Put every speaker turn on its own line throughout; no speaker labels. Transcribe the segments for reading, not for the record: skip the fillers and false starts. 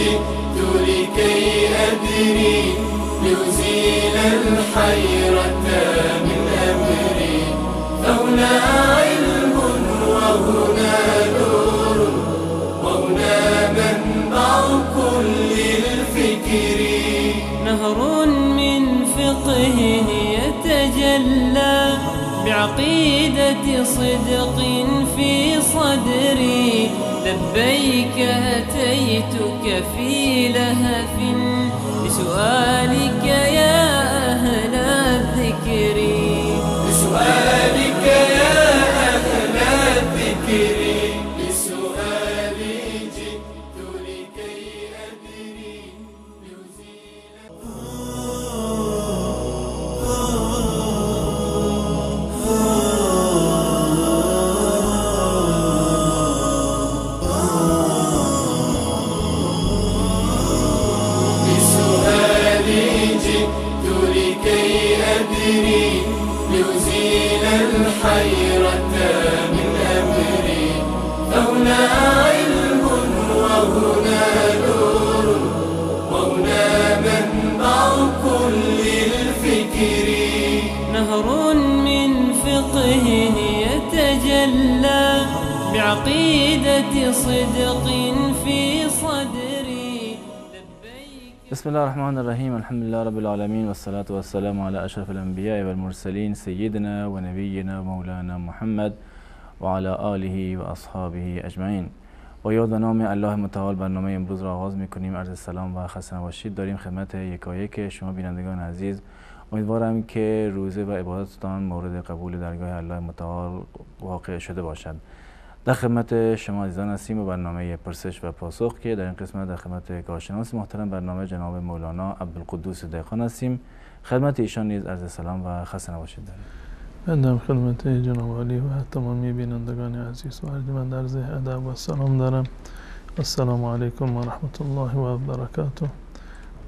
جئت لكي أدري لأزيل الحيرة من أمري. فهنا علم وهنا نور وهنا منبع كل الفكر.
نهر من فقه يتجلى بعقيدة صدق في صدري. لبيك أتيتك في لهف لسؤالك يا أهل الذكر.
لسؤالك يا أهل الذكر. لسؤالي جئت لكي أدري لأزيل الحيرة من أمري. فهنا علم وهنا نور وهنا منبع كل الفكر.
نهر من فقه يتجلى بعقيدة صدق في صدري.
بسم الله الرحمن الرحیم. الحمد لله رب العالمین والصلاة والسلام على اشرف الانبیاء والمرسلین سیدنا و نبینا مولانا محمد و علی آله و اصحابه اجمعین. با یاد و نام الله متعال برنامه امروز را آغاز میکنیم. عرض سلام و خسته نباشید داریم خدمت یکایک شما بینندگان عزیز. امیدوارم که روزه و عبادتتان مورد قبول درگاه الله متعال واقع شده باشد. در خدمت شما عزیزان هستیم و برنامه پرسش و پاسخ که در این قسمت در خدمت کارشناس محترم برنامه جناب مولانا عبدالقدوس دهقان هستیم. خدمت ایشان نیز عرض سلام و خسته نباشید داریم.
بنده خدمت جناب عالی و تمامی بینندگان عزیز و ارجمند عرض ادب و سلام دارم. السلام علیکم و رحمت الله و برکاته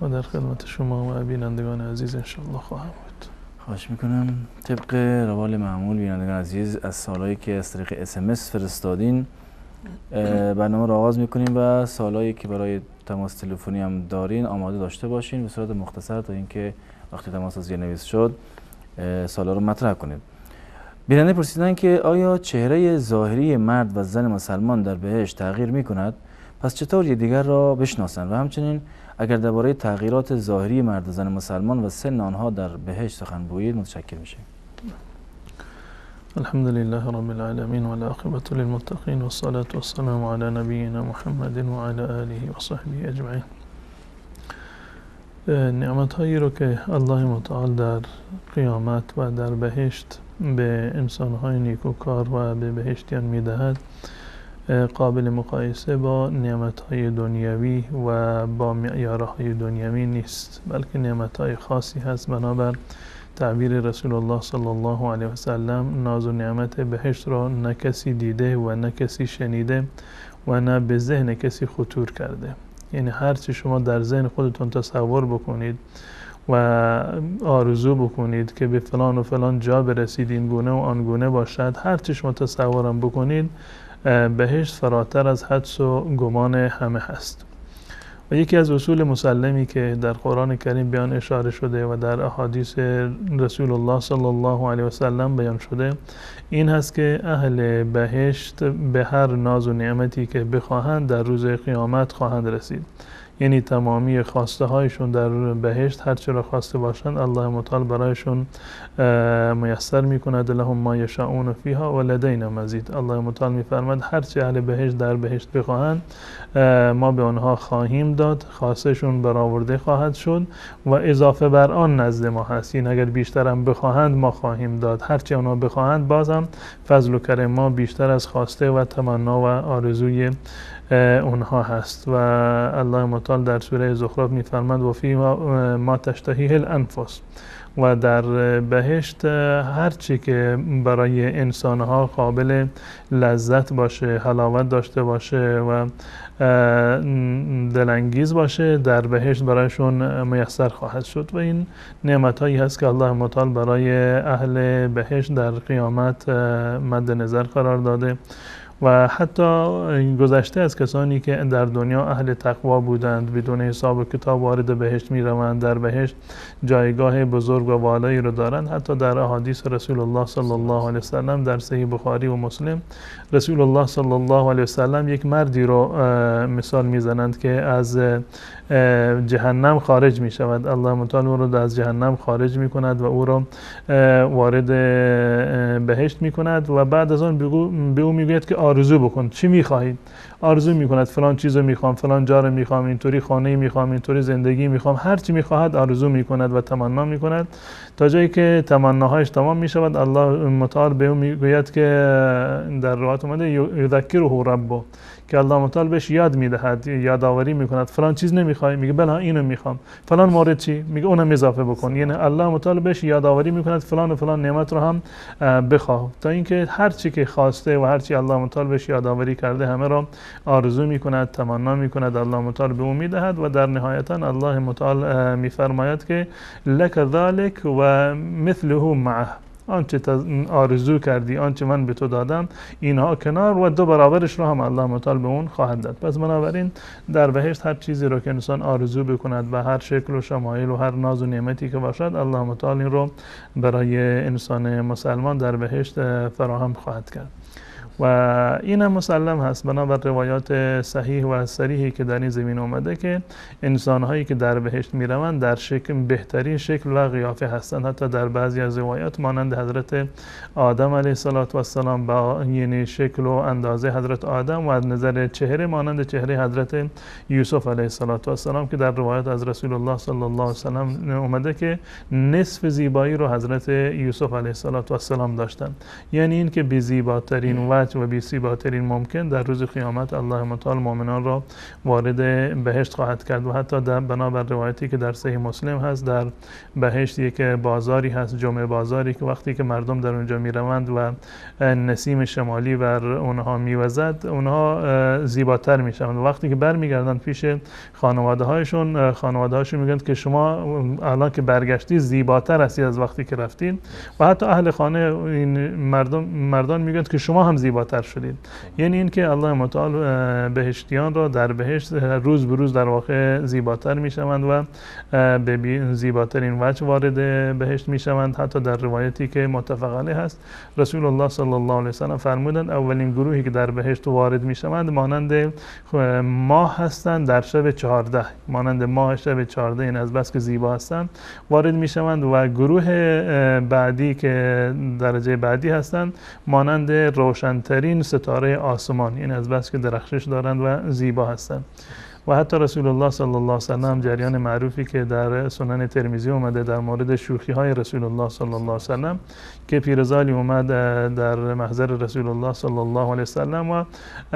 و در خدمت شما و بینندگان عزیز انشاءالله خواهم بود.
خواهش میکنم طبق روال معمول بینندگان عزیز از سوالایی که از طریق SMS فرستادین برنامه را آغاز میکنیم و سوالایی که برای تماس تلفنی هم دارین آماده داشته باشین به صورت مختصر تا اینکه وقتی تماس زیرنویس شد سوالا رو مطرح کنید. بیننده پرسیدن که آیا چهره ظاهری مرد و زن مسلمان در بهشت تغییر میکند؟ پس چطور یکدیگر را بشناسند؟ و همچنین اگر درباره تغییرات ظاهری مرد و زن مسلمان و سن آنها در بهشت سخن گویید متشکر میشیم.
الحمد لله رب العالمین و العاقبة للمتقین و الصلاة والسلام علی نبینا محمد و علی آله و صحبه اجمعین. نعمت هایی رو که الله متعال در قیامت و در بهشت به انسان های نیکوکار و به بهشتیان میدهد قابل مقایسه با نعمت‌های دنیوی و با معیارهای دنیوی نیست، بلکه نعمت‌های خاصی هست. بنابر تعبیر رسول الله صلی الله علیه و سلم ناز و نعمت بهشت را نه کسی دیده و نه کسی شنیده و نه به ذهن کسی خطور کرده. یعنی هر چی شما در ذهن خودتون تصور بکنید و آرزو بکنید که به فلان و فلان جا برسید، این گونه و آن گونه باشد، هر چی شما تصورم بکنید بهشت فراتر از حدس و گمان همه هست. و یکی از اصول مسلمی که در قرآن کریم بیان اشاره شده و در احادیث رسول الله صلی الله علیه و سلم بیان شده این هست که اهل بهشت به هر ناز و نعمتی که بخواهند در روز قیامت خواهند رسید. یعنی تمامی خواسته هایشون در بهشت هر چه را خواسته باشند الله متعال برایشون میسر میکند. لهم ما یشاءون فیها و لدینا مزید. الله متعال میفرماد هر چه اهل بهشت در بهشت بخواهند ما به آنها خواهیم داد، خواستشون برآورده خواهد شد و اضافه بر آن نزد ما هست. این اگر بیشتر هم بخواهند ما خواهیم داد، هر چه آنها بخواهند بازم فضل و کرم ما بیشتر از خواسته و تمنا و آرزوی اونها هست. و الله متعال در سوره زخرف میفرماد و فی ما تشتهیه الانفس. و در بهشت هر چی که برای انسانها قابل لذت باشه، حلاوت داشته باشه و دلانگیز باشه در بهشت برایشون میسر خواهد شد. و این نعمت هایی هست که الله متعال برای اهل بهشت در قیامت مد نظر قرار داده و حتی گذشته از کسانی که در دنیا اهل تقوا بودند بدون حساب و کتاب وارد بهشت می روند، در بهشت جایگاه بزرگ و والایی رو دارند. حتی در احادیث رسول الله صلی الله علیه وسلم در صحیح بخاری و مسلم رسول الله صلی الله علیه وسلم یک مردی رو مثال میزنند که از جهنم خارج می شود. الله متعال او رو از جهنم خارج می کند و او را وارد بهشت می کند و بعد از آن به او میگوید که آرزو بکن، چی میخواهید؟ آرزو میکند فلان چیزو میخوام، فلان جا رو میخوام، اینطوری خانه میخوام، اینطوری زندگی میخوام، هر چی میخواهد آرزو میکند و تمنا میکند تا جایی که تمناهایش تمام میشود. الله متعال به او میگوید که در روایت اومده یذکره ربه، که الله متعال بهش یاد میدهد، یادآوری میکند فلان چیز نمیخوای؟ میگه بله اینو میخوام. فلان مورد چی؟ میگه اونم اضافه بکن. یعنی الله متعال بهش یادآوری میکند فلان و فلان نعمت رو هم بخواه، تا اینکه هر چی که خواسته و هر چی الله متعال بهش یادآوری کرده همه را آرزو میکند، تمنا میکند، الله متعال به او میدهد و در نهایتا الله متعال میفرماید که لک ذلک و مثله معه، آنچه آرزو کردی، آنچه من به تو دادم، اینها کنار و 2 برابرش رو هم الله متعال به اون خواهد داد. پس بنابراین در بهشت هر چیزی رو که انسان آرزو بکند و هر شکل و شمایل و هر ناز و نعمتی که باشد، الله متعال این رو برای انسان مسلمان در بهشت فراهم خواهد کرد. و این هم مسلم هست بنابر روایات صحیح و صریحی که در این زمین اومده که انسانهایی که در بهشت میروند در بهترین شکل و قیافه هستند. حتی در بعضی از روایات مانند حضرت آدم علیه السلام با یعنی شکل و اندازه حضرت آدم و از نظر چهره مانند چهره حضرت یوسف علیه السلام که در روایات از رسول الله صلی الله علیه وسلم اومده که نصف زیبایی رو حضرت یوسف علیه السلام داشتند. یعنی این که بی‌زیباترین وجه و بی‌زیباترین ممکن در روز قیامت الله متعال مؤمنان را وارد بهشت خواهد کرد. و حتی در بنابر روایتی که در صحیح مسلم هست در بهشت یک بازاری هست، جمعه بازاری، که وقتی که مردم در اونجا میروند و نسیم شمالی بر اونها میوزد اونها زیباتر میشوند. وقتی که برمیگردند پیش خانواده هاشون میگن که شما الان که برگشتی زیباتر هستی از وقتی که رفتین. و حتی اهل خانه این مردان میگن که شما هم زیباتر شدید. یعنی این که الله متعال بهشتیان را در بهشت روز به روز در واقع زیباتر میشوند و به زیباترین وجه وارد بهشت میشوند. حتی در روایتی که متفق علیه هست رسول الله صلی الله علیه وسلم فرمودند اولین گروهی که در بهشت وارد میشوند مانند ماه هستند در شب 14، مانند ماه شب 14، این از بس که زیبا هستند وارد میشوند. و گروه بعدی که درجه بعدی هستند مانند روشنترین ستاره آسمان، این از بس که درخشش دارند و زیبا هستند. و حتی رسول الله صلی الله علیه وسلم جریان معروفی که در سنن ترمذی اومده در مورد شوخی های رسول الله صلی الله علیه وسلم که پیرزالی اومد در محضر رسول الله صلی الله علیه وسلم و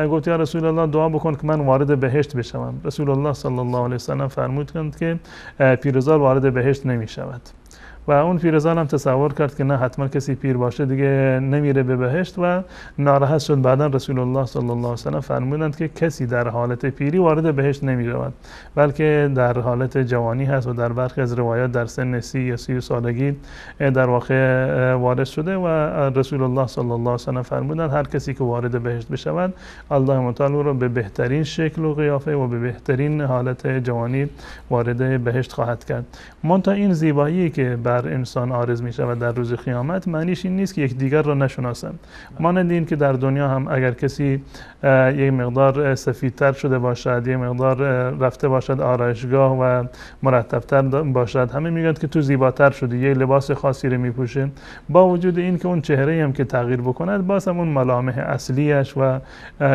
گفت یا رسول الله دعا بکن که من وارد بهشت بشوم. رسول الله صلی الله علیه وسلم فرمودند که پیرزال وارد بهشت نمی شود. و اون پیرزال هم تصور کرد که نه حتما کسی پیر باشه دیگه نمیره به بهشت و ناراحت شد. بعدا رسول الله صلی الله علیه وسلم فرمودند که کسی در حالت پیری وارد بهشت نمیرود بلکه در حالت جوانی هست و در برخی از روایات در سن 30 یا 30 سالگی در واقع وارد شده. و رسول الله صلی الله علیه وسلم فرمودند هر کسی که وارد بهشت بشود الله متعال او را به بهترین شکل و قیافه و به بهترین حالت جوانی وارد بهشت خواهد کرد. منتها این زیبایی که بر انسان عارض می شود در روز قیامت معنیش این نیست که یکدیگر را نشناسند. مانند این که در دنیا هم اگر کسی یک مقدار سفیدتر شده باشد، یک مقدار رفته باشد آرایشگاه و مرتبتر باشد، همه میگن که تو زیباتر شدی، یک لباس خاصی رو میپوشه. با وجود این که اون چهره هم که تغییر بکند باز هم اون ملامح اصلیش و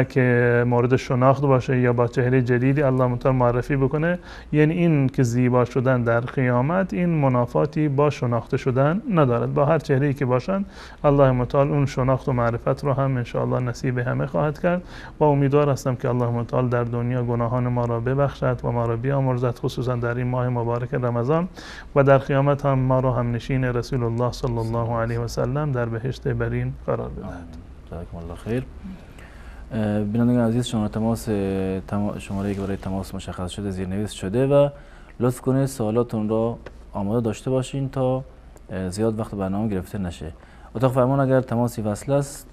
که مورد شناخت باشه یا با چهره جدیدی الله متعال معرفی بکنه، یعنی این که زیبا شدن در قیامت این منافاتی با شناخته شدن ندارد. با هر چهره‌ای که باشند الله متعال اون شناخت و معرفت رو هم ان شاء الله نصیب همه خواهد کرد. و امیدوار هستم که الله متعال در دنیا گناهان ما را ببخشد و ما را بیامرزد، خصوصا در این ماه مبارک رمضان، و در قیامت هم ما را هم نشین رسول الله صلی الله علیه و سلم در بهشت برین قرار بدهد.
جزاکم الله خیر. بینندگان عزیز شماره که برای تماس مشخص شده زیرنویس شده و لطف کنید سوالاتون را آماده داشته باشین تا زیاد وقت برنامه گرفته نشه. اتاق فرمان اگر تماسی وصل است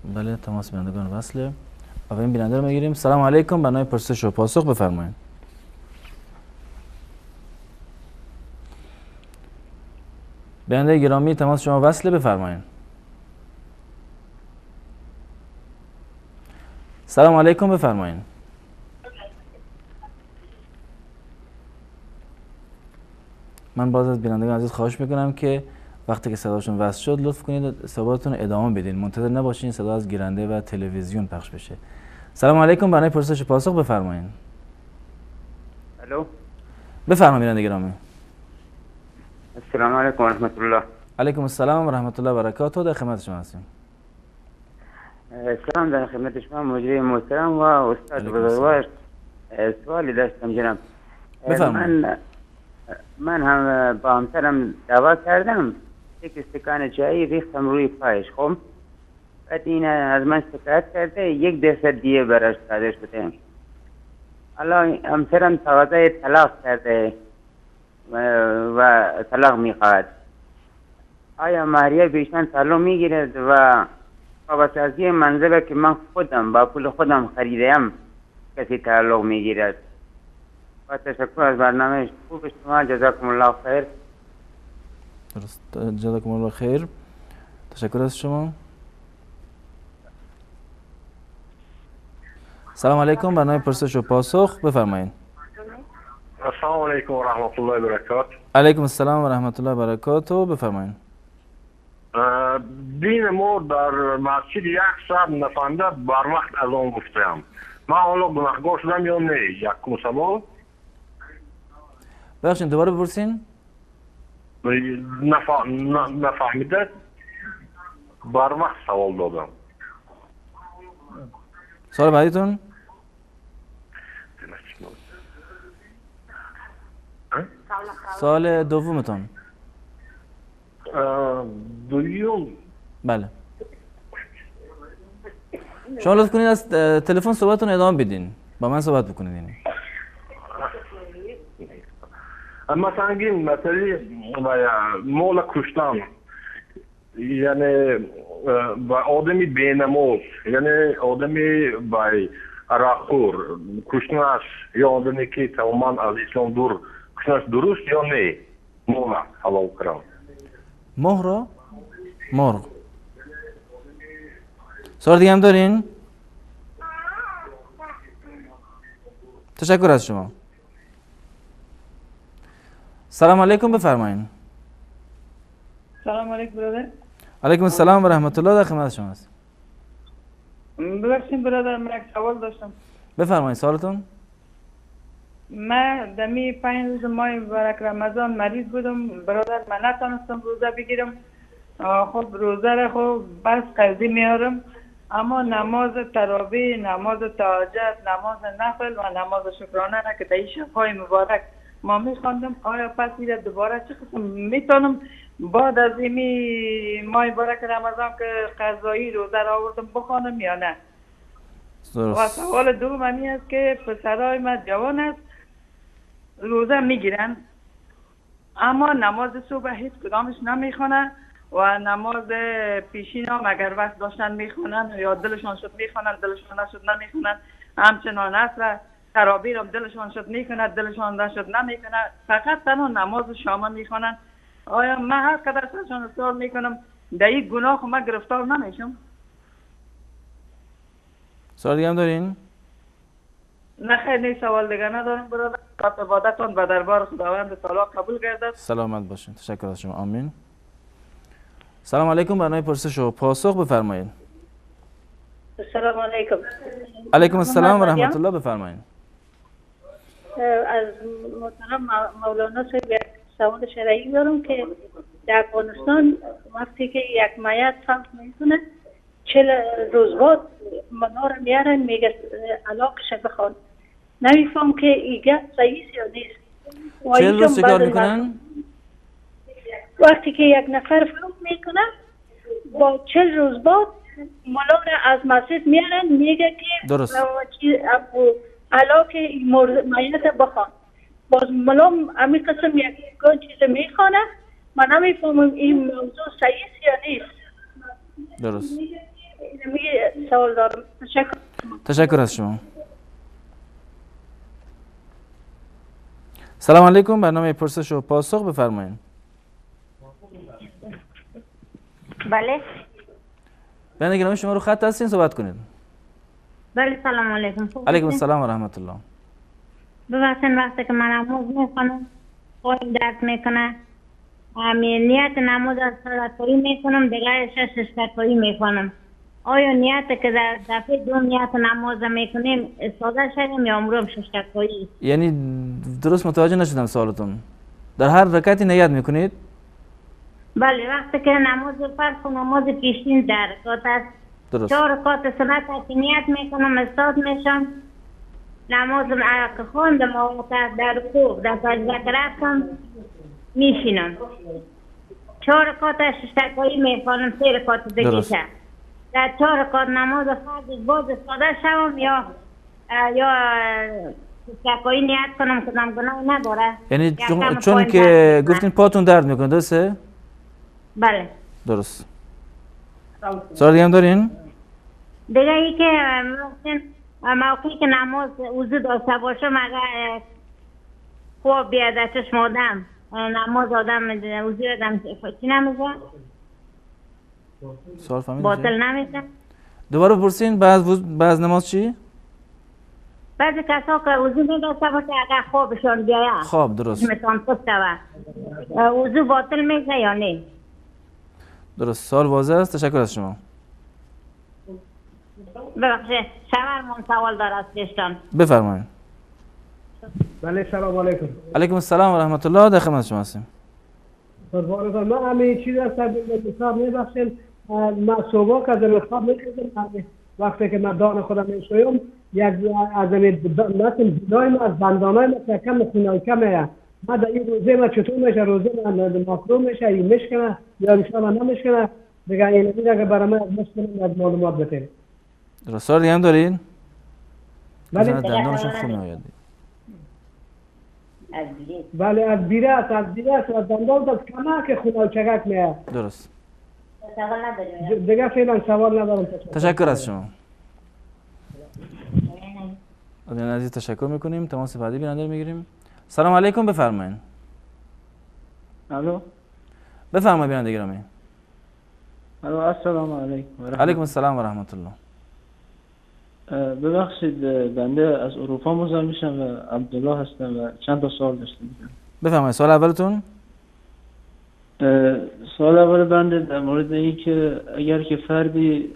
بله تماس بینندگان وصله. اولین بیننده رو میگیریم. سلام علیکم، برنامه پرسش و پاسخ بفرمایید. بیننده گرامی تماس شما وصله، بفرمایید. سلام علیکم، بفرمایید. من باز از بینندگان عزیز خواهش میکنم که وقتی که صداشون وصل شد لطف کنید صحبتتون رو ادامه بدین، منتظر نباشین صدا از گیرنده و تلویزیون پخش بشه. سلام علیکم، برنامه پرسش و پاسخ بفرمایید.
الو،
بفرمایید بیننده گرامی.
السلام علیکم و رحمت الله.
علیکم السلام و رحمت الله و برکاته. در خدمت شما هستیم.
سلام در خدمت شما مجری محترم و استاد بزرگوار. سوالی داشتم جناب.
بفرمایید.
من هم با همسرم دعوا کردم، یک استکان چایی ریختم روی پایش. خب بعد این از من شکایت کرده، 1% دیه براش داده شده. الان همسرم تقاضای طلاق کرده و طلاق میخواهد. آیا مهریه بیشتر تعلق میگیرد و باباسازی منزل که من خودم با پول خودم خریدم کسی تعلق میگیرد؟ و تشکر از برنامه خوب شما، جزاکم الله خیر.
درست، جزاکم الله خیر. تشکر از شما. سلام علیکم، برنامه پرسش و پاسخ بفرمایید.
السلام علیکم و رحمت الله و برکاته.
علیکم السلام و رحمت الله و برکاته. بفرمایید.
دین ما در مسجد 100 نفنده بر وقت از آن گفتم. من حالا گناهگار شدم یا نه؟ یک سوال.
بخشین دوباره بپرسین.
نفهمیده بر وقت سوال دادم.
سوال بعدیتون؟ سوال دومتون.
دوم.
بله. شما لطف کنید از تلفن صحبتتون ادامه بدین، با من صحبت بکنید. یعنی
مثلا این مسئله مال کشتن، یعنی با آدمی بینماز، یعنی آدمی با عراقور کشتنش یا آدمی که تماما از اسلام دور کشتنش درست یا نه؟ مال حلال کرد.
مهر مرغ. سوال دیگه هم دارین؟ تشکر از شما. سلام علیکم، بفرمایید.
سلام علیکم برادر.
علیکم السلام و رحمت الله. در خدمت شما هستم.
ببخشید برادر، من یک سوال داشتم.
بفرمایید سوالتون.
من دمی 5 روز ماه مبارک رمضان مریض بودم برادر، من نتونستم روزه بگیرم. خب روزه را خب بس قضی میارم، اما نماز تراویح، نماز تهجد، نماز نفل و نماز شکرانه را که در این شب‌های مبارک ما میخواندم، آیا پس این دوباره چه قسم میتونم بعد از این ماه مبارک رمضان که قضایی روزه را آوردم بخوانم یا نه؟
درست.
و سوال دوم همی است که پسرای من جوان است، روزه میگیرن اما نماز صبح هیچ کدامش نمیخونن و نماز پیشین هم اگر وقت داشتن میخونن یا دلشان شد میخونن، دلشان نشد نمیخونن. همچنان عصر تراویح هم دلشان شد میخونن، دلشان نشد نمیخونن، فقط تنها نماز شام میخونن. آیا من هر قدر سرشان سوال میکنم در این گناه من گرفتار نمیشم؟
سوال دیگه هم دارین؟
نه خیر، نه سوال دیگه ندارم برادر. عبادتان به دربار خداوند تعالی قبول گردد.
سلامت باشین. تشکر از شما. آمین. سلام علیکم، برنامه پرسش و پاسخ بفرمایید.
السلام علیکم.
علیکم السلام و رحمت الله. بفرمایید.
از محترم مولانا صاحب یک سوال شرعی دارم که در افغانستان وقتی که یک میت فوت میکنه 40 روز بعد منار میارن میگه علاقش بخوان. نمیفهم که ایگه صحیح یا نیست.
40 روز چیکار میکنن؟
وقتی که یک نفر فوت میکنه با 40 روز بعد مولا را از مسجد میارن میگه که
درست
علاقه میت بخوان. باز مولا همین قسم یک چیز میخوانه. من نمیفهمم این موضوع صحیح یا نیست.
درست.
میگه سوال دارم.
تشکر از شما. سلام علیکم، برنامه پرسش و پاسخ، بفرمایید.
بله
بنده گرامی شما رو خط هستین، صحبت کنید.
بله سلام علیکم.
علیکم السلام و رحمت الله.
ببخشید وقتی که من نماز میخونم خواهیم درک میکنه، نیت نماز از تکایی میکنم، دیگه شش تکایی میکنم. آیا نیت که در دفعه دو نیت نماز میکنیم ساده شدیم یا عمرم شش تکایی؟
یعنی درست متوجه نشدم سوالتون. در هر رکعتی نیت میکنید؟
بله وقتی که نماز فرض و نماز پیشین در رکعت است،
درست.
4 رکعت سنت که نیت میکنم استاد میشم، نماز که خواندم و در رکوع در سجده رفتم میشینم، 4 رکعت شش تکایی میخوانم، 3 رکعت دیگه شد. در 4 رکعت نماز فرض باز ساده شوم یا تکایی نیت کنم که گناه نداره؟
یعنی چون که گفتین پاتون درد میکنه، درسته؟
بله
درست. سوال دیگه هم دارین؟
دیگه ای که موقعی که نماز وضو داشته باشم اگر خواب بیاد از چشم آدم نماز آدم وضو آدم چی نمیشه؟
سوال فهمیدین؟
باطل نمیشه؟
دوباره بپرسین. بعد نماز چی؟
بعضی کسا که وضو نداشته باشه اگر خوابشان بیاید
خواب، درست.
مثلا پسته وضو باطل میشه یا نه؟
درست. سوال واضح است. تشکر از شما.
ببخشید شوهرمون سوال داره از داشتم.
بفرمایید.
بله سلام علیکم.
علیکم السلام و رحمت الله. در خدمت شما هستیم.
قربانتون. من همین چیز هستم حساب میبخشید. من صبح که از خواب میخوام وقتی که من دان خودم میشویم یک از این دایم از بندانای مثل کم خونای کمه. من در این روزه من چطور میشه؟ روزه من ماکرو میشه یا میشکنه یا انشاءالله نمیشکنه؟ دیگه این دیگه که برای من از مشکل از معلومات بتیم.
درست. سوال دیگه هم دارین؟
بله.
دندانشون خون میآید.
بله از بیره است، از دندان از کمه که خونای چگک میاد.
درست.
دیگه فعلا سوال ندارم.
تشکر از شما. آدین عزیز تشکر میکنیم. تماس بعدی بیننده میگیریم. سلام علیکم، بفرمایید.
الو.
بفرمایید بیننده گرامی.
الو السلام علیکم.
علیکم السلام و رحمت الله.
ببخشید بنده از اروپا مزاحم میشم و عبدالله هستم و چند تا سوال داشتم.
بفرمایید. سوال اولتون؟
سوال اول بنده در مورد این که اگر که فردی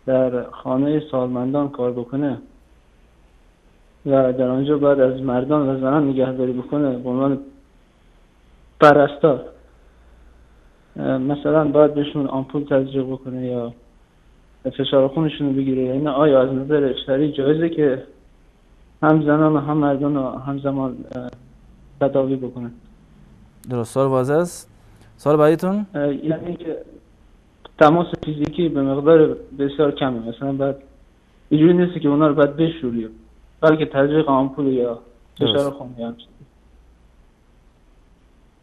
در خانه سالمندان کار بکنه و در آنجا بعد از مردان و زنان نگهداری بکنه به عنوان پرستار، مثلا باید بهشون آمپول تزریق بکنه یا فشار خونشون رو بگیره، یعنی آیا از نظر شرعی جایزه که هم زنان و هم مردان رو همزمان تداوی بکنه؟
درست. سوال واضح است. سوال بعدیتون؟
یعنی که تماس فیزیکی به مقدار بسیار کمه، مثلا بعد اینجوری نیست که اونا رو باید بشوریم، بلکه تزریق آمپول یا فشار خون یا همچنین.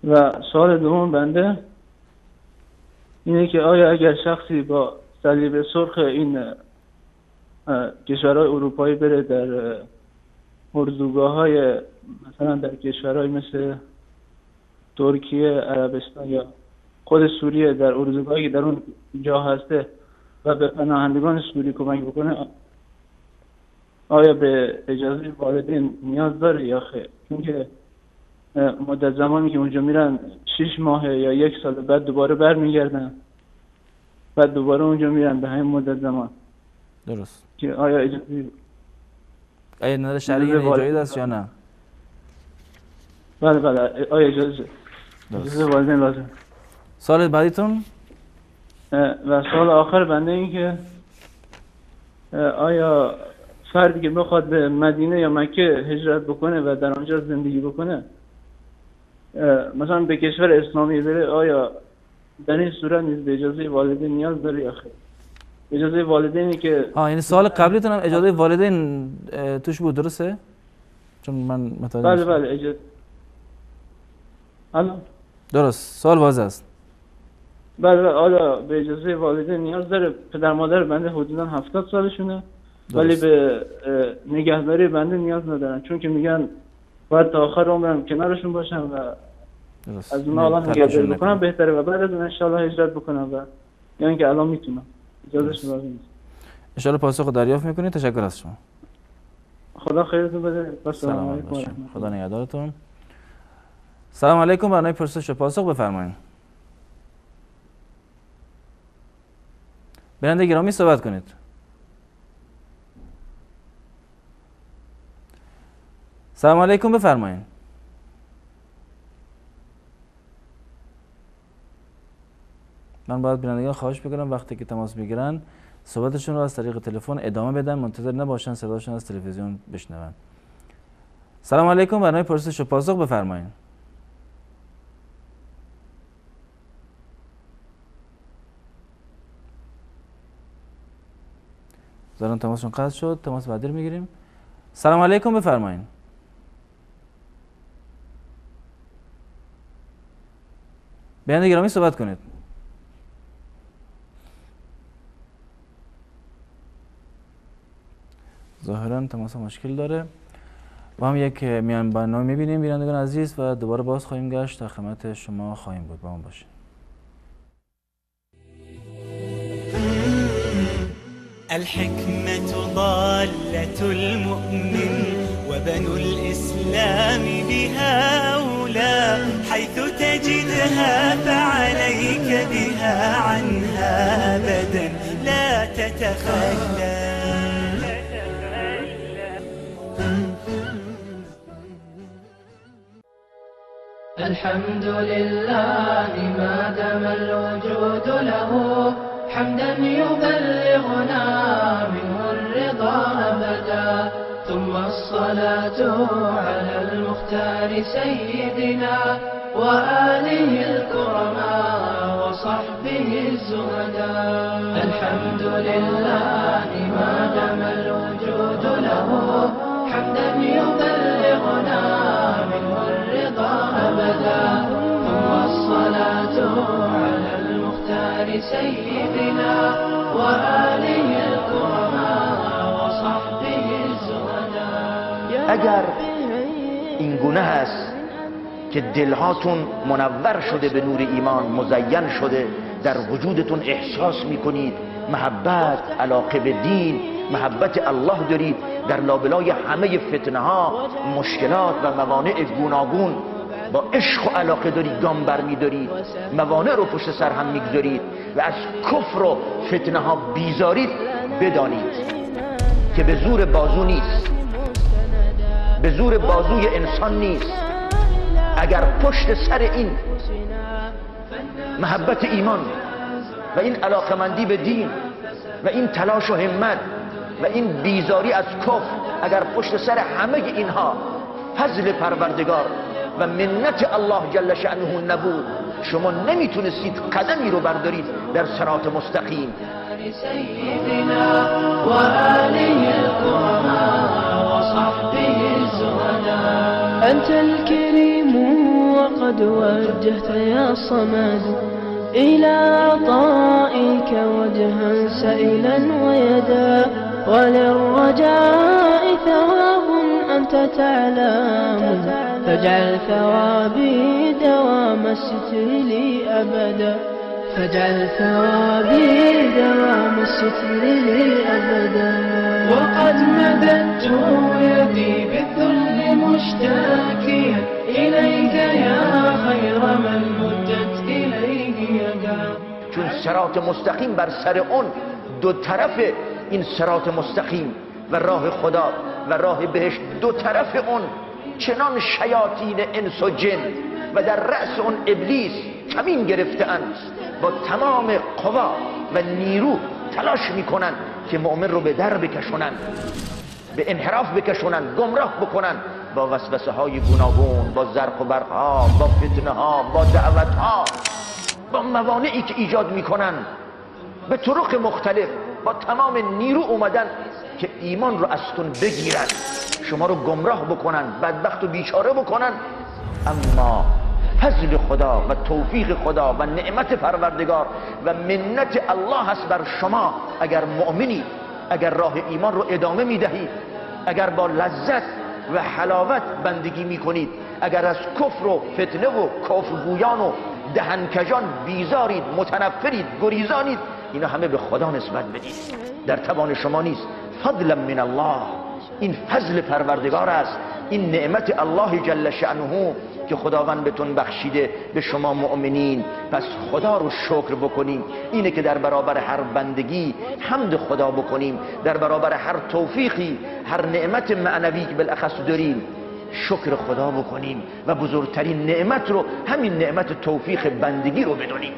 و سوال دوم بنده اینه که آیا اگر شخصی با صلیب سرخ این کشورهای اروپایی بره در اردوگاه‌های مثلا در کشورهای مثل ترکیه، عربستان یا خود سوریه در اردوگاهی که در اون جا هسته و به پناهندگان سوری کمک بکنه، آیا به اجازه والدین نیاز داره یا خیر؟ چون که مدت زمانی که اونجا میرن 6 ماه یا 1 سال بعد دوباره برمیگردن، بعد دوباره اونجا میرن به همین مدت زمان.
درست.
که آیا اجازه
نظر شرعی جایز است یا نه؟
بله آیا اجازه والدین لازم.
سوال بعدیتون؟
و سوال آخر بنده این که آیا فردی که بخواد به مدینه یا مکه هجرت بکنه و در آنجا زندگی بکنه، مثلا به کشور اسلامی بره، آیا در این صورت نیز به اجازه والدین نیاز داره یا خیر؟ اجازه والدینی که
یعنی سوال قبلیتون هم اجازه والدین توش بود، درسته؟ چون من متوجه
بله اجازه. الو.
درست. سوال واضح است.
بله حالا به اجازه والدین نیاز داره. پدر مادر بنده حدودا 70 سالشونه ولی به نگهداری بنده نیاز ندارن، چون که میگن باید تا آخر عمرم کنارشون باشم و از اونها الان نگهداری بکنم بهتره و بعد از اون انشالله هجرت بکنم و یعنی که الان میتونم. اجازه شما بدید.
انشالله پاسخ دریافت میکنید. تشکر از شما.
خدا خیرتون بده. سلام علیکم.
خدا نگهدارتون. سلام علیکم. برنامه پرسش و پاسخ بفرمایید. برنده گرامی صحبت کنید. سلام علیکم بفرمایید. من باید بینندگان خواهش بکنم وقتی که تماس میگیرن صحبتشون رو از طریق تلفن ادامه بدن، منتظر نباشن صداشون از تلویزیون بشنون. سلام علیکم. برنامه پرسش و پاسخ بفرمایید. ظاهرا تماسشون قطع شد. تماس بعدی رو میگیریم. سلام علیکم بفرمایید. بیننده گرامی صحبت کنید. ظاهرا تماس مشکل داره. با هم یک میان برنامه میبینیم بینندگان عزیز و دوباره باز خواهیم گشت در خدمت شما خواهیم بود. با ما باشید.
الحكمة ضالة المؤمن وبنو الإسلام بها أولى حيث تجدها فعليك بها عنها أبدا لا تتخلى.
الحمد لله ما دام الوجود له حمدا يبلغنا منه الرضا أبدا ثم الصلاة على المختار سيدنا وآله الكرماء وصحبه الزهداء. الحمد لله ما دام الوجود له حمدا يبلغنا منه الرضا أبدا ثم الصلاة على المختار سيدنا وآله الكرماء وصحبه الزهداء.
اگر این گونه هست که دلهاتون منور شده به نور ایمان، مزین شده، در وجودتون احساس میکنید محبت، علاقه به دین، محبت الله دارید، در لابلای همه فتنه ها، مشکلات و موانع گوناگون با عشق و علاقه دارید گام برمیدارید، موانع رو پشت سر هم میگذارید و از کفر و فتنه ها بیزارید، بدانید که به زور بازو نیست، به زور بازوی انسان نیست. اگر پشت سر این محبت ایمان و این علاقمندی به دین و این تلاش و همت و این بیزاری از کفر، اگر پشت سر همه اینها فضل پروردگار و منت الله جل شأنه نبود، شما نمیتونستید قدمی رو بردارید در صراط مستقیم.
سيدنا وآله الكرماء وصحبه الزهداء. أنت الكريم وقد وجهت يا صمد إلى عطائك وجها سائلا ويدا وللرجاء ثواب أنت تعلم فاجعل ثوابي دوام الستر لي أبدا فاجعل ثوابي دوام الستر لي أبدا. وقد مددت يدي بالذل مشتاكيا إليك يا خير من مدت إليه يدا.
چون صراط مستقیم بر سر اون دو طرف این صراط مستقیم و راه خدا و راه بهشت، دو طرف اون چنان شیاطین انس و جن و در رأس اون ابلیس کمین گرفته‌اند، با تمام قوا و نیرو تلاش میکنن که مؤمن رو به در بکشونن، به انحراف بکشونن، گمراه بکنن با وسوسه های گوناگون، با زرق و برق ها، با فتنه ها، با دعوت ها، با موانعی که ایجاد میکنن، به طرق مختلف با تمام نیرو اومدن که ایمان رو ازتون بگیرن، شما رو گمراه بکنن، بدبخت و بیچاره بکنن. اما فضل خدا و توفیق خدا و نعمت پروردگار و منت الله هست بر شما اگر مؤمنی، اگر راه ایمان رو ادامه میدهید، اگر با لذت و حلاوت بندگی میکنید، اگر از کفر و فتنه و کفرگویان و دهنکجان بیزارید، متنفرید، گریزانید، اینا همه به خدا نسبت بدید، در توان شما نیست. فضلا من الله، این فضل پروردگار است، این نعمت الله جل شأنه که خداوند بهتون بخشیده به شما مؤمنین. پس خدا رو شکر بکنیم. اینه که در برابر هر بندگی حمد خدا بکنیم، در برابر هر توفیقی، هر نعمت معنوی که بالاخص داریم شکر خدا بکنیم و بزرگترین نعمت رو همین نعمت توفیق بندگی رو بدونیم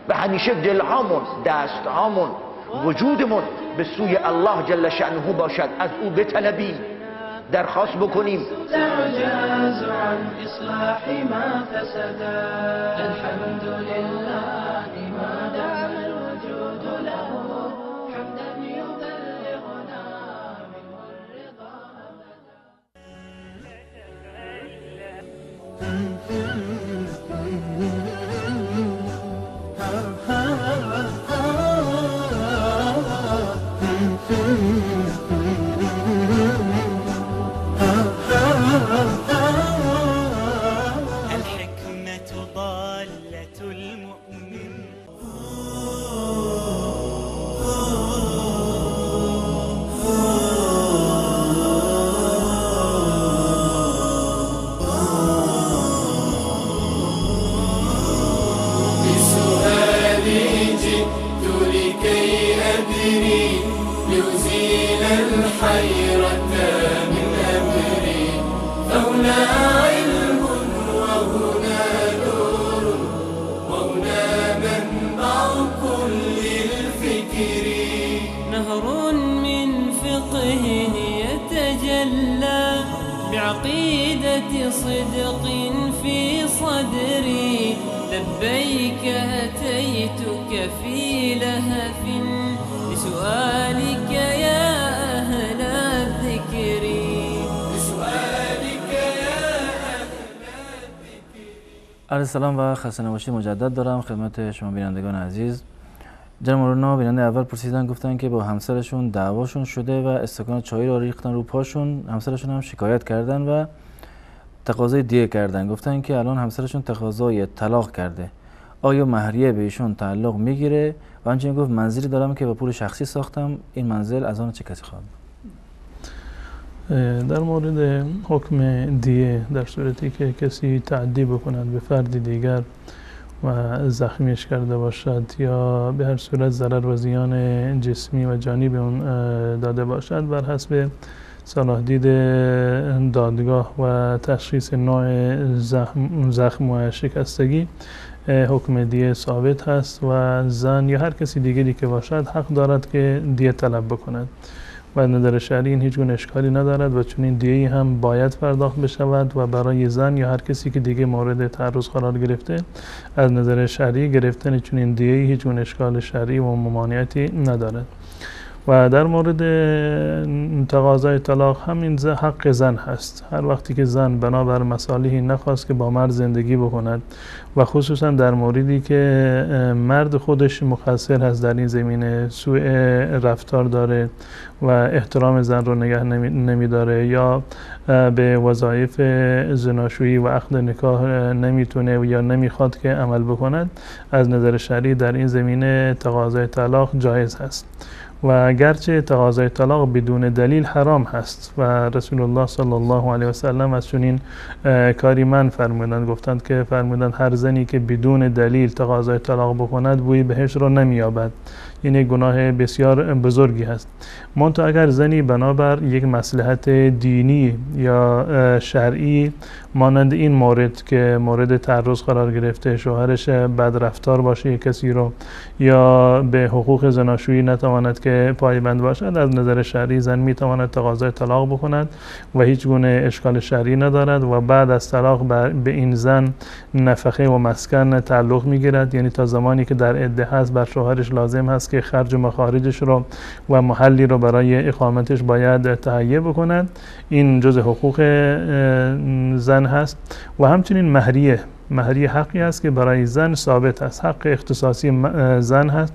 و همیشه دلهامون، دستهامون، وجودمون به سوی الله جل شأنه باشد، از او بطلبیم، درخواست بکنیم.
تعجاز عن إصلاح ما فسد، الحمد لله ما دام الوجود له حمدا يبلغنا منه الرضا
الحكمة ضالة المؤمن.
بسؤالي جئت لكي أدري لأزيل الحيرة من أمري، فهنا علم وهنا نور وهنا منبع كل الفكر.
نهر من فقهه يتجلى بعقيدة صدق في صدري، لبيك أتيتك في لهف لسؤالك يا أهل الذكر.
بسؤالك يا أهل
عرض سلام و خسته نباشید مجدد دارم خدمت شما بینندگان عزیز. جناب مولانا بیننده اول پرسیدن، گفتن که با همسرشون دعواشون شده و استکان چای رو ریختن رو پاشون، همسرشون هم شکایت کردن و تقاضای دیه کردن. گفتن که الان همسرشون تقاضای طلاق کرده، آیا مهریه به ایشون تعلق میگیره؟ و همچنین گفت منزلی دارم که با پول شخصی ساختم، این منزل از آن چه کسی خواهد؟
در مورد حکم دیه در صورتی که کسی تعدی بکند به فرد دیگر و زخمیش کرده باشد یا به هر صورت ضرر و زیان جسمی و جانی به اون داده باشد، بر حسب صلاح دید دادگاه و تشخیص نوع زخم و شکستگی حکم دیه ثابت هست و زن یا هر کسی دیگری که باشد حق دارد که دیه طلب بکند و از نظر شرعی این هیچ گونه اشکالی ندارد و چون این دیه هم باید پرداخت بشود و برای زن یا هر کسی که دیگه مورد تعرض قرار گرفته از نظر شرعی گرفتن چون این دیه هیچ گونه اشکال شرعی و ممانعتی ندارد. و در مورد تقاضای طلاق همین حق زن هست. هر وقتی که زن بنابر مصالحی نخواست که با مرد زندگی بکند و خصوصا در موردی که مرد خودش مقصر هست در این زمینه، سوء رفتار داره و احترام زن رو نگه نمیداره یا به وظایف زناشویی و عقد نکاح نمیتونه یا نمیخواد که عمل بکند، از نظر شرعی در این زمینه تقاضای طلاق جایز هست. و گرچه تقاضای طلاق بدون دلیل حرام هست و رسول الله صلی الله علیه و سلم از چنین کاری من فرمودند، گفتند که فرمودند هر زنی که بدون دلیل تقاضای طلاق بکند بوی بهشت را نمییابد. این یک گناه بسیار بزرگی هست. منتها اگر زنی بنابر یک مصلحت دینی یا شرعی مانند این مورد که مورد تعرض قرار گرفته، شوهرش بد رفتار باشه کسی رو یا به حقوق زناشویی نتواند که پایبند باشد، از نظر شرعی زن میتواند تقاضای طلاق بکند و هیچ گونه اشکال شرعی ندارد و بعد از طلاق به این زن نفقه و مسکن تعلق میگیرد. یعنی تا زمانی که در عده هست بر شوهرش لازم هست که خرج و مخارجش رو و محلی رو برای اقامتش باید تهیه بکنند. این جز حقوق زن هست. و همچنین مهریه حقی است که برای زن ثابت است، حق اختصاصی زن هست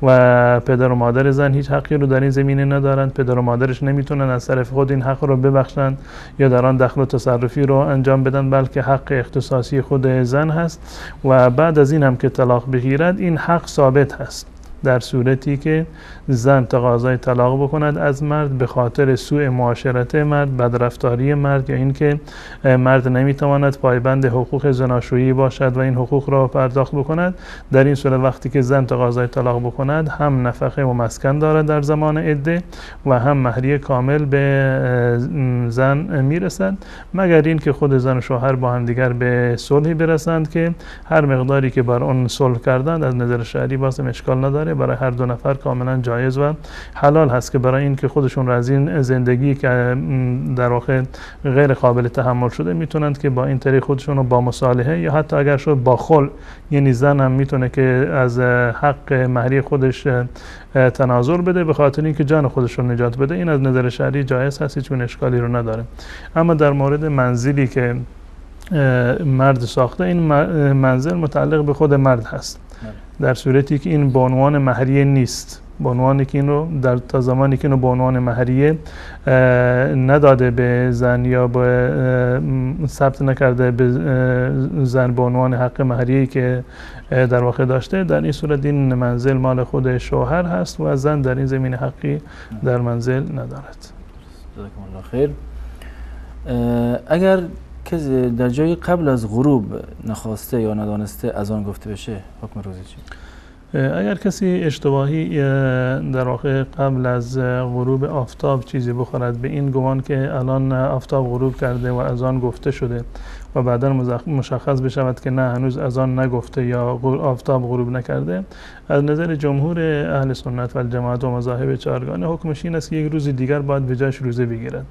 و پدر و مادر زن هیچ حقی رو در این زمینه ندارند. پدر و مادرش نمیتونن از طرف خود این حق رو ببخشند یا در آن دخل و تصرفی رو انجام بدن، بلکه حق اختصاصی خود زن هست و بعد از این هم که طلاق بگیرد این حق ثابت هست در صورتی که زن تقاضای طلاق بکند از مرد به خاطر سوء معاشرت مرد، بدرفتاری مرد، یا اینکه مرد نمیتواند پایبند حقوق زناشویی باشد و این حقوق را پرداخت بکند. در این صورت وقتی که زن تقاضای طلاق بکند هم نفقه و مسکن دارد در زمان عده و هم مهریه کامل به زن میرسد، مگر این که خود زن و شوهر با هم دیگر به صلحی برسند که هر مقداری که بر اون صلح کردند از نظر شرعی بازم اشکال نداره، برای هر دو نفر کاملا جایز و حلال هست که برای این که خودشون را از این زندگی که در واقع غیر قابل تحمل شده میتونند که با این طریق خودشون رو با مصالحه یا حتی اگر شد با خلع، یعنی زن هم میتونه که از حق مهری خودش تنازل بده به خاطر اینکه جان خودش رو نجات بده، این از نظر شرعی جایز هست، هیچ اشکالی رو نداره. اما در مورد منزلی که مرد ساخته، این منزل متعلق به خود مرد هست در صورتی که این به عنوان مهریه نیست، به عنوانی که این رو تا زمانی که اینو به عنوان مهریه نداده به زن یا به ثبت نکرده به زن به عنوان حق مهریه‌ای که در واقع داشته، در این صورت این منزل مال خود شوهر هست و زن در این زمین حقی در منزل ندارد.
جزاکم الله خیر. اگر کسی در جای قبل از غروب نخواسته یا ندانسته اذان گفته بشه، حکم روزی چی؟
اگر کسی اشتباهی در واقع قبل از غروب آفتاب چیزی بخورد به این گمان که الان آفتاب غروب کرده و اذان گفته شده و بعدا مشخص بشود که نه هنوز اذان نگفته یا آفتاب غروب نکرده، از نظر جمهور اهل سنت و الجماعت و مذاهب چهارگانه حکمش این است که یک روز دیگر باید به جایش روزه بگیرد.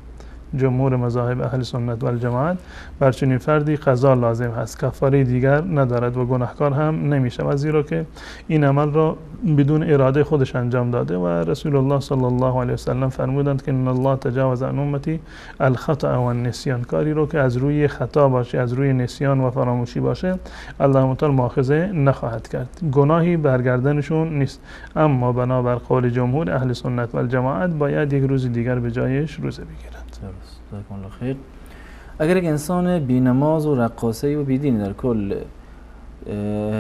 جمهور مذاهب اهل سنت و الجماعت بر چنین فردی قضا لازم هست، کفاره دیگر ندارد و گناهکار هم نمیشه، زیرا که این عمل را بدون اراده خودش انجام داده و رسول الله صلی الله علیه و سلم فرمودند که ان الله تجاوز عن امتی الخطأ و النسیان، کاری رو که از روی خطا باشه، از روی نسیان و فراموشی باشه، الله تعالی مؤاخذه نخواهد کرد، گناهی برگردنشون نیست. اما بنابر قول جمهور اهل سنت و الجماعت باید یک روز دیگر به جایش روزه بگیرد.
جزاکم الله خیر. اگر یک انسان بینماز و رقاصه و بیدین در کل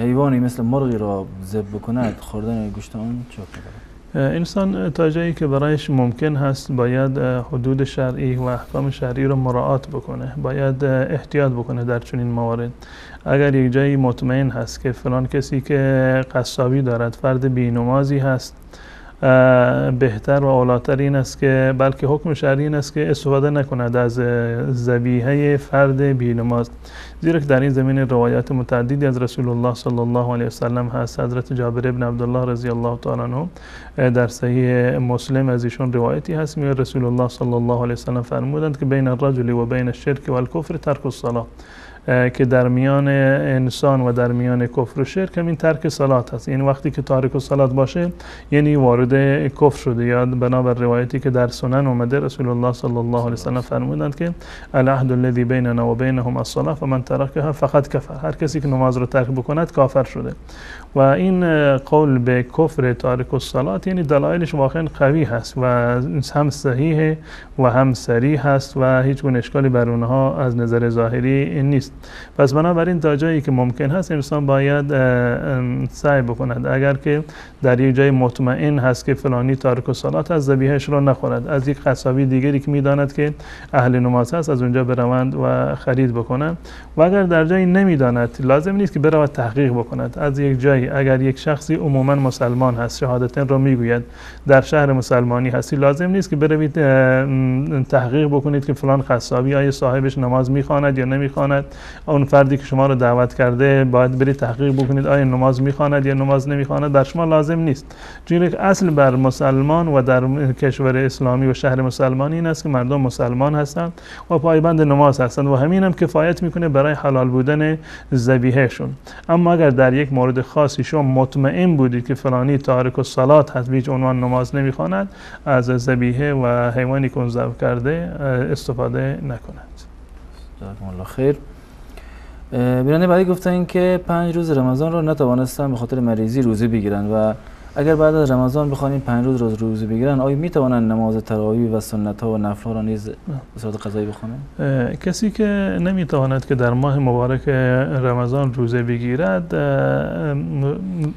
حیوانی مثل مرغی را ذبح بکند، خوردن گوشت آن چه می‌کنه؟
انسان تا جایی که برایش ممکن هست باید حدود شرعی و احکام شرعی را مراعات بکنه، باید احتیاط بکنه در چنین موارد. اگر یک جایی مطمئن هست که فلان کسی که قصابی دارد فرد بینمازی هست، بهتر و اولاتر این است که بلکه حکم شرعی این است که استفاده نکند از ذبیحه فرد بینماز، زیرا که در این زمینه روایات متعددی از رسول الله صلی الله علیه و سلم هست. حضرت جابر ابن عبدالله رضی الله تعالی عنه در صحیح مسلم از ایشون روایتی هست، میگه رسول الله صلی الله علیه و سلم فرمودند که بین الرجل و بین الشرک و الکفر ترک الصلاة، که در میان انسان و در میان کفر و شرک همین ترک صلات هست. این وقتی که تارک صلات باشه یعنی وارد کفر شده، یا بنابر روایتی که در سنن اومده رسول الله صلی الله علیه و سلم فرمودند که العهد الذی بیننا و بینهم الصلاة فمن ترکها فقد کفر، هر کسی که نماز رو ترک بکند کافر شده. و این قول به کفر تارک الصلات یعنی دلایلش واقعا قوی هست و هم صحیح و هم صریح هست و هیچ گونه اشکالی بر اونها از نظر ظاهری نیست. پس بنابراین تا جایی که ممکن هست انسان باید سعی بکند، اگر که در یک جای مطمئن هست که فلانی تارک الصلات از ذبیحه‌اش را نخورد، از یک قصابی دیگری که میداند که اهل نماز هست از اونجا بروند و خرید بکنند. و اگر در جایی نمیداند لازم نیست که برود تحقیق بکند. از یک جایی اگر یک شخصی عموما مسلمان هست، شهادتین را میگوید، در شهر مسلمانی هستی، لازم نیست که بروید تحقیق بکنید که فلان قصابی آیا صاحبش نماز میخواند یا نمیخواند اون فردی که شما رو دعوت کرده باید برید تحقیق بکنید آیا نماز میخواند یا نماز نمیخواند، بر شما لازم نیست. چون اصل بر مسلمان و در کشور اسلامی و شهر مسلمانی این است که مردم مسلمان هستند و پایبند نماز هستند و همین هم کفایت میکنه برای حلال بودن ذبیحهشون. اما اگر در یک مورد خاصی شما مطمئن بودید که فلانی تارک الصلات هست، هیچ عنوان نماز نمیخواند، از ذبیحه و حیوانی که اون ذبح کرده استفاده نکند.
جزاکم الله خیر. بیرانه بعدی گفتن که 5 روز رمضان رو نتوانستن به خاطر مریضی روزه بگیرن و اگر بعد از رمضان بخوانیم 5 روز روزه بگیرن، آیا میتوانن نماز تراویح و سنت ها و نفل ها را نیز به صورت قضایی بخونن؟
کسی که نمیتواند که در ماه مبارک رمضان روزه بگیرد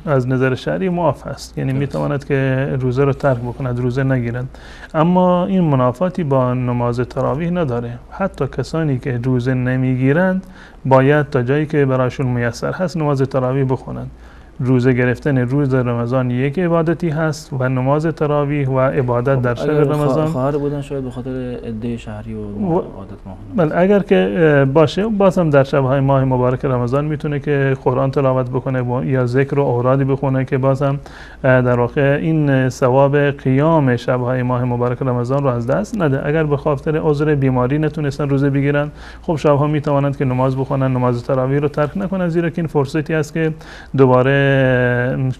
از نظر شرعی معاف است، یعنی میتواند که روزه رو ترک بکند، روزه نگیرد. اما این منافاتی با نماز تراویح نداره. حتی کسانی که روزه نمیگیرند باید تا جایی که برایشون میسر هست نماز تراویح بخونند. روزه گرفتن روز رمضان یک عبادتی هست و نماز تراویح و عبادت در شهر رمضان.
خواهر بودن شاید به خاطر عده شهری و عادت ماه.
بله اگر که باشه بازم در شب‌های ماه مبارک رمضان میتونه که قرآن تلاوت بکنه یا ذکر و اورادی بخونه که بازم در واقع این ثواب قیام شب‌های ماه مبارک رمضان رو از دست نده. اگر به خاطر عذر بیماری نتونستن روزه بگیرن، خب شب‌ها میتوانند که نماز بخونن، نماز تراویح رو ترک نکنن، زیرا که این فرصتی است که دوباره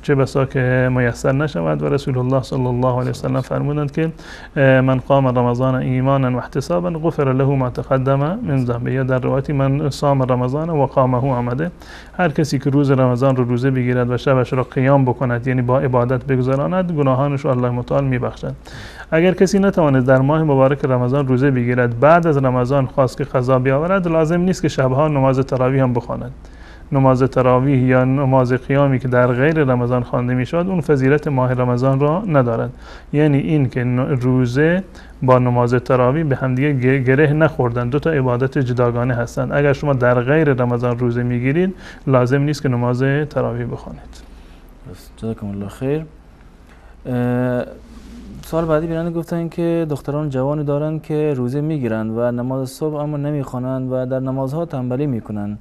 چه بسا که میسر نشود. و رسول الله صلی الله علیه وسلم فرمودند که من قام رمضان ایمانا و احتسابا غفر له ما تقدم من ذنبه، یا در روایتی من صام رمضان و قامه آمده. هر کسی که روز رمضان رو روزه بگیرد و شبش را قیام بکند، یعنی با عبادت بگذراند، گناهانش رو الله متعال میبخشد. اگر کسی نتواند در ماه مبارک رمضان روزه بگیرد، بعد از رمضان خواست که قضا بیاورد، لازم نیست که شبها نماز تراویح هم بخواند. نماز تراویح یا نماز قیامی که در غیر رمضان خوانده میشد اون فضیلت ماه رمضان را ندارد. یعنی این که روزه با نماز تراویح به همدیگه گره نخوردن، دو تا عبادت جداگانه هستند. اگر شما در غیر رمضان روزه میگیرید لازم نیست که نماز تراویح بخوانید.
جزاکم الله خیر. سوال بعدی بیرانه گفتن که دختران جوانی دارن که روزه میگیرن و نماز صبح اما نمیخوانند و در نمازها تنبلی میکنن.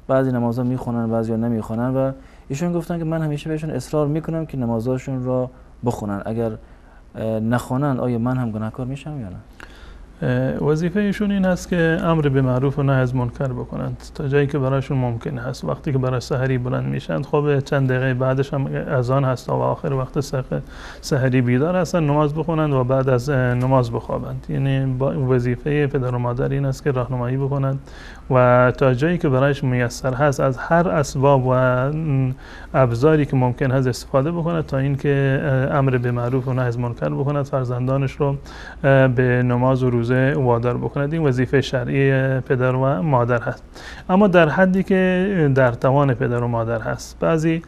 بعضی نمازها میخونن، بعضی ها نمیخونن و ایشون گفتن که من همیشه بهشون اصرار میکنم که نمازهاشون را بخونن. اگر نخونن آیا من هم گناهکار میشم یا نه؟
وظیفه ایشون این هست که امر به معروف و نهی از منکر بکنند تا جایی که برایشون ممکن هست. وقتی که برای سحری بلند میشن، خب چند دقیقه بعدش هم اذان هست و آخر وقت سحری بیدار هستن، نماز بخونند و بعد از نماز بخوابند. یعنی وظیفه پدر و مادر این است که راهنمایی بکنند و تا جایی که برایش میسر هست از هر اسباب و ابزاری که ممکن هست استفاده بکنند تا اینکه امر به معروف و نهی از منکر بکنند، فرزندانش رو به نماز و روزه وادار بکند. این وظیفه شرعی پدر و مادر هست، اما در حدی که در توان پدر و مادر هست. بعضی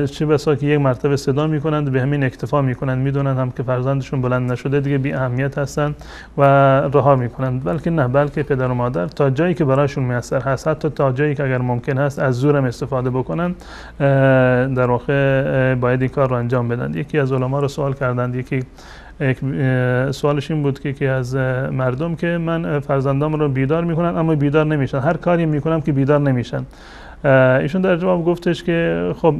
چه بسا که یک مرتبه صدا میکنند به همین اکتفا میکنند، میدونند هم که فرزندشون بلند نشده دیگه بی اهمیت هستند و رها میکنند. بلکه نه، بلکه پدر و مادر تا جایی که برایشون میسر هست، حتی تا جایی که اگر ممکن هست از زورم استفاده بکنند، در واقع باید این کار رو انجام بدن. یکی از علما رو سوال کردند، یک سوالش این بود که از مردم که من فرزندام رو بیدار میکنن اما بیدار نمیشن، هر کاری میکنم که بیدار نمیشن. ایشون در جواب گفتش که خب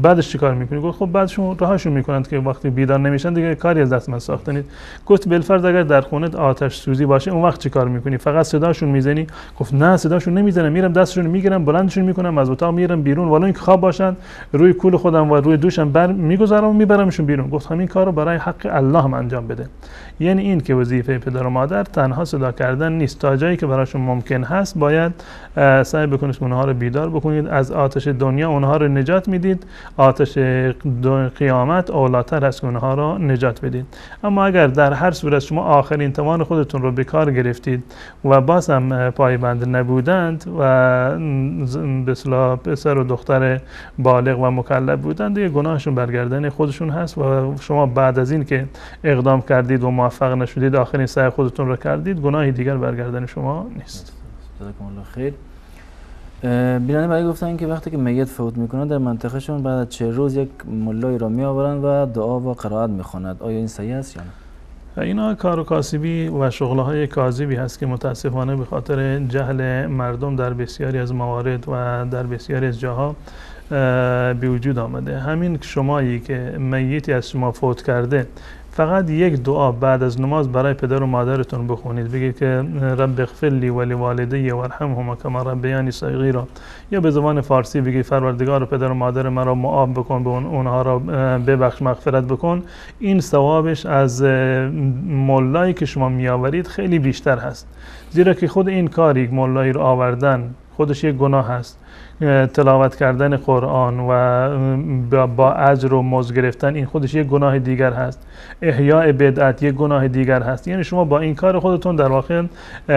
بعدش چی کار میکنی؟ گفت خب بعدشون رهاشون میکنند که وقتی بیدار نمیشن دیگه کاری از دست من ساخته نیست. گفت بالفرض اگر در خونه آتش سوزی باشه اون وقت چی کار میکنی؟ فقط صداشون میزنی؟ گفت نه، صداشون نمیزنم، میرم دستشون میگیرم بلندشون میکنم از اتاق میرم بیرون، ولو اینکه خواب باشن روی کول خودم و روی دوشم بر میگذارم و میبرمشون بیرون. گفت همین کارو برای حق الله هم انجام بده. یعنی این که وظیفه پدر و مادر تنها صدا کردن نیست، تا جایی که براشون ممکن هست باید سعی بکنید اونها رو بیدار بکنید. از آتش دنیا اونها رو نجات میدید، آتش قیامت اولاتر است که اونها رو نجات بدید. اما اگر در هر صورت شما آخرین توان خودتون رو به کار گرفتید و باز هم پایبند نبودند و به اصطلاح پسر و دختر بالغ و مکلف بودند، دیگه گناهشون برگردن خودشون هست و شما بعد از این که اقدام کردید و موفق نشدید، آخرین سعی خودتون رو کردید، گناهی دیگر برگردن شما نیست.
جزاکم الله خیر. بیرانه برای گفتن که وقتی که میت فوت میکنه در منطقهشون بعد از 40 روز یک ملایی را میآورند و دعا و قرائت میخواند. آیا این صحیح است یا نه؟
اینا کار و کاسبی و شغلهای کاذبی هست که متاسفانه به خاطر جهل مردم در بسیاری از موارد و در بسیاری از جاها به وجود آمده. همین شمایی که میتی از شما فوت کرده فقط یک دعا بعد از نماز برای پدر و مادرتون بخونید، بگید که رب اغفر لی و لوالدی وارحمهما کما ربیانی صغیرا، یا به زبان فارسی بگید پروردگار پدر و مادر مرا معاف بکن، به اونها را ببخش، مغفرت بکن. این ثوابش از مولایی که شما میآورید خیلی بیشتر هست، زیرا که خود این کاری مولایی رو آوردن خودش یک گناه هست. تلاوت کردن قرآن و با اجر و مزد گرفتن این خودش یک گناه دیگر هست. احیاء بدعت یک گناه دیگر هست. یعنی شما با این کار خودتون در واقع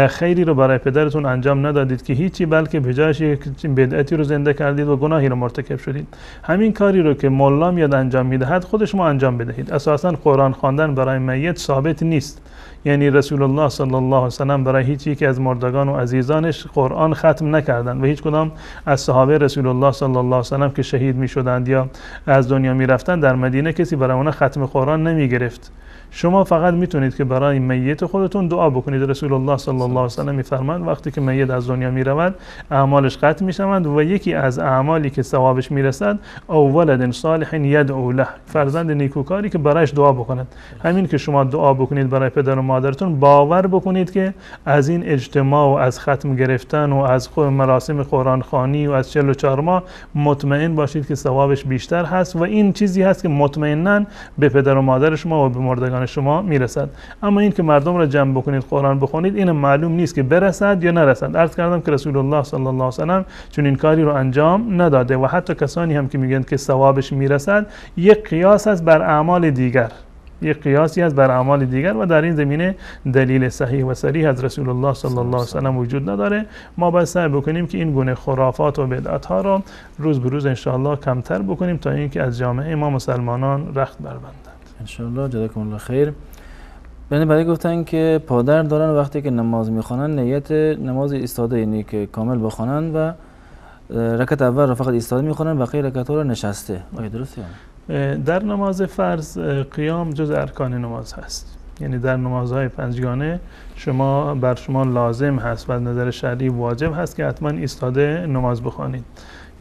خیری رو برای پدرتون انجام ندادید که هیچی، بلکه به جایش یک بدعتی رو زنده کردید و گناهی رو مرتکب شدید. همین کاری رو که مولا میاد انجام میدهد خود شما انجام بدهید. اساساً قرآن خواندن برای میت ثابت نیست. یعنی رسول الله صلی الله علیه و سلم برای هیچ یک از مردگان و عزیزانش قرآن ختم نکردند و هیچ کدام از صحابه رسول الله صلی الله علیه و سلم که شهید می شدند یا از دنیا می رفتند در مدینه کسی برای اونها ختم قرآن نمی گرفت. شما فقط میتونید که برای میت خودتون دعا بکنید. رسول الله صلی الله علیه و سلم میفرمایند وقتی که میت از دنیا می رود اعمالش قطع می شوند و یکی از اعمالی که ثوابش میرسد او ولد صالح یدعو له، فرزند نیکوکاری که برایش دعا بکنند. همین که شما دعا بکنید برای پدر و مادرتون، باور بکنید که از این اجتماع و از ختم گرفتن و از مراسم قرآن خوانی و از 44 ماه مطمئن باشید که ثوابش بیشتر هست و این چیزی هست که مطمئناً به پدر و مادر شما و به مردگان شما میرسد. اما این که مردم را جمع بکنید قرآن بخونید این معلوم نیست که برسد یا نرسد. عرض کردم که رسول الله صلی الله علیه و سلم چون این کاری رو انجام نداده و حتی کسانی هم که میگن که ثوابش میرسد یک قیاس است بر اعمال دیگر، یک قیاسی است بر اعمال دیگر و در این زمینه دلیل صحیح و صریح از رسول الله صلی الله علیه و سلم وجود نداره. ما باید سعی بکنیم که این گونه خرافات و بدعت ها را روز به روز ان شاء الله کمتر بکنیم تا اینکه از جامعه ما مسلمانان رخت بربندند. ان
شاء الله. جزاکم الله خیر. برای گفتن که پادر دارن وقتی که نماز میخوانن نیت نماز ایستاده، یعنی که کامل بخوانن و رکعت اول را فقط ایستاده میخوانن، بقیه رکعت‌ها را نشسته. آیا درسته؟
در نماز فرض قیام جز ارکان نماز هست. یعنی در نمازهای پنجگانه بر شما لازم هست و از نظر شرعی واجب هست که حتما ایستاده نماز بخوانید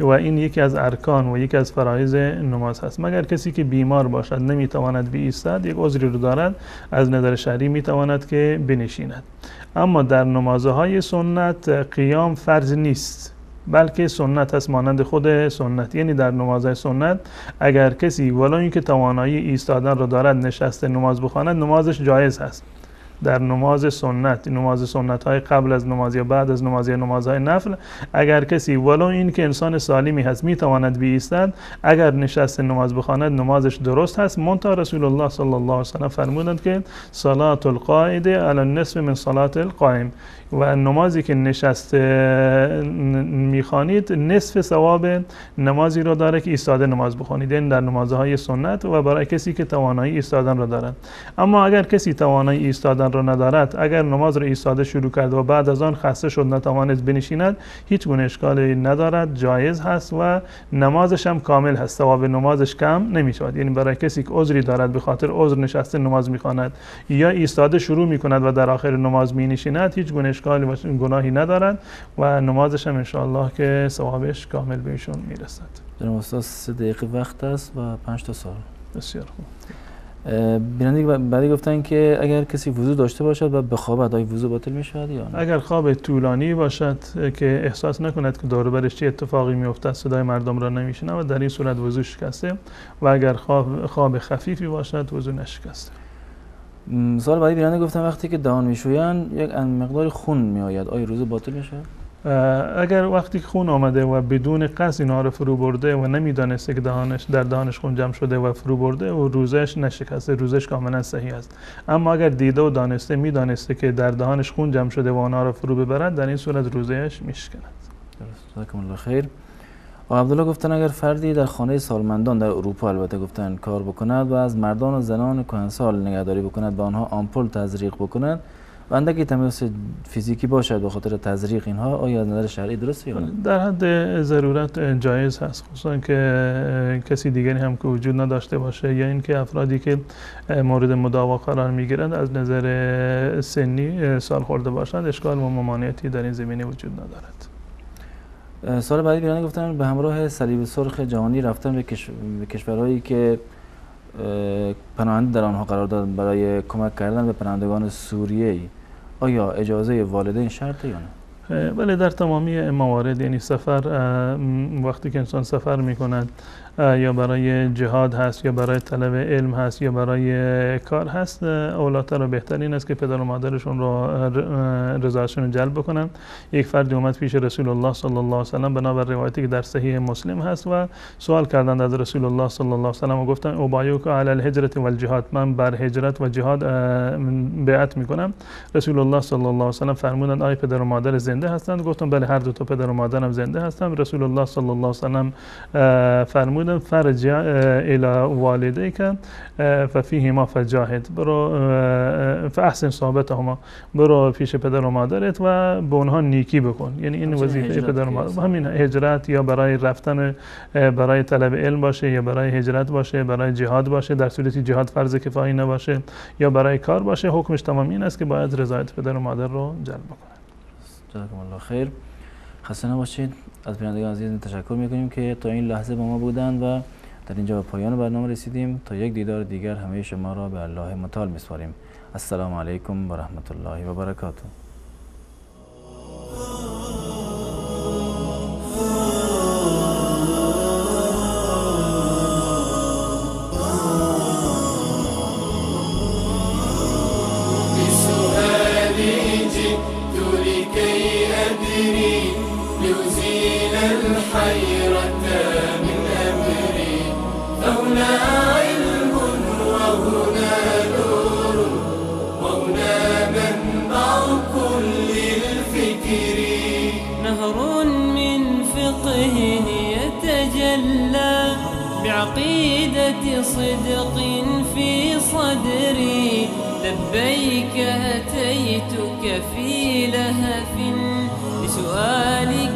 و این یکی از ارکان و یکی از فرایض نماز هست. مگر کسی که بیمار باشد نمیتواند بایستد، یک عذری رو دارد، از نظر شرعی میتواند که بنشیند. اما در نمازهای سنت قیام فرض نیست، بلکه سنت هست مانند خود سنت. یعنی در نمازهای سنت اگر کسی ولو اینکه توانایی ایستادن رو دارد نشسته نماز بخواند، نمازش جایز هست. در نماز سنت های قبل از نماز یا بعد از نماز یا نمازهای نفل، اگر کسی ولو این که انسان سالمی هست میتواند بایستد، اگر نشسته نماز بخواند نمازش درست هست. منتها رسول الله صلی الله علیه و سلم فرمودند که صلات القاعد علی النصف من صلات القائم، و نمازی که نشسته میخوانید نصف ثواب نمازی رو داره که ایستاده نماز بخوانید، یعنی در نمازهای سنت و برای کسی که توانایی ایستادن رو دارد. اما اگر کسی توانایی ایستادن رو ندارد، اگر نماز رو ایستاده شروع کرد و بعد از آن خسته شد نتوانست بنشیند، هیچ گونه اشکالی ندارد، جایز هست و نمازش هم کامل هست، ثواب نمازش کم نمیشود. یعنی برای کسی که عذری دارد به خاطر عذر نشسته نماز میخواند یا ایستاده شروع میکند و در آخر نماز مینشیند، هیچ گونه اشکالی و گناهی ندارد و نمازش هم انشاءالله که ثوابش کامل به ایشون میرسد.
در استاد 3 دقیقه وقت است و 5 تا سوال.
بسیار خوب.
بیننده بعدی گفتن که اگر کسی وضو داشته باشد و بخوابد آیا وضو باطل میشود یا نه؟
اگر خواب طولانی باشد که احساس نکند که دور و برش چه اتفاقی میافتد، صدای مردم را نمیشنود و در این صورت وضو شکسته، و اگر خواب خفیفی باشد وضو نشکسته.
سوال بعدی بیننده گفتن وقتی که دهان میشویند یک مقدار خون میآید، آیا وضو باطل میشود؟
اگر وقتی خون آمده و بدون قصد اینا رو فرو برده و نمیدانسته که در دهانش خون جمع شده و فرو برده و روزش نشکسته، روزش کاملا صحیح است. اما اگر دیده و دانسته میدانسته که در دهانش خون جمع شده و آنها رو فرو ببرد، در این صورت روزش میشکند.
درست. جزاکم الله خیر. عبدالله گفتن اگر فردی در خانه سالمندان در اروپا البته گفتن کار بکند و از مردان و زنان کهنسال نگهداری بکند، به آنها آمپول تزریق بکند، و اندکی تماس فیزیکی باشد به خاطر تزریق اینها، آیا از نظر شرعی درسته یا نه؟
در حد ضرورت جایز هست، خصوصا که کسی دیگری هم که وجود نداشته باشه یا اینکه افرادی که مورد مداوا قرار میگیرند از نظر سنی سال خورده باشند، اشکال و ممانعتی در این زمینه وجود ندارد.
سال بعدی بیانیه گفتن به همراه صلیب سرخ جهانی رفتن به کشورهایی که پناهنده در آنها قرار دادن برای کمک کردن به پناهندگان سوریه‌ای. آیا اجازه والدین شرطه یا نه؟
بله، در تمامی موارد، یعنی سفر، وقتی که انسان سفر میکنند یا برای جهاد هست یا برای طلب علم هست یا برای کار هست، اولاتر و بهترین است که پدر و مادرشون رو رضایتشون رو جلب بکنن. یک فردی اومد پیش رسول الله صلی الله علیه و سلم بنابر روایتی که در صحیح مسلم هست و سوال کردند از رسول الله صلی الله علیه و سلم و گفتن ابایعک علی الهجرة والجهاد، من بر هجرت و جهاد بیعت میکنم. رسول الله صلی الله علیه و سلم فرمودند آیا پدر و مادر زنده هستند؟ گفتم بله، هر دو تا پدر و مادرم زنده هستند. رسول الله صلی الله علیه و سلم فرمودند فرجع الى والدیک ففیهما فجاهد، برو فاحسن صحبتهما، برو پیش پدر و مادرت و به اونها نیکی بکن. یعنی این وظیفه پدر و مادر، همین هجرت یا برای رفتن برای طلب علم باشه یا برای هجرت باشه، برای جهاد باشه در صورتی جهاد فرض کفایی نباشه یا برای کار باشه، حکمش تمام این است که باید رضایت پدر و مادر رو جلب بکنه.
جزاکم الله خیر. خسته نباشید. از بینندگان عزیز تشکر میکنیم که تا این لحظه با ما بودند و در اینجا به پایان برنامه رسیدیم. تا یک دیدار دیگر همه شما را به الله متعال میسپاریم. السلام علیکم و رحمت الله و برکاته.
الحيرة من أمري، هنا علم وهنا نور وهنا منبع كل الفكر.
نهر من فقهه يتجلى بعقيدة صدق في صدري، لبيك أتيتك في لهف لسؤالك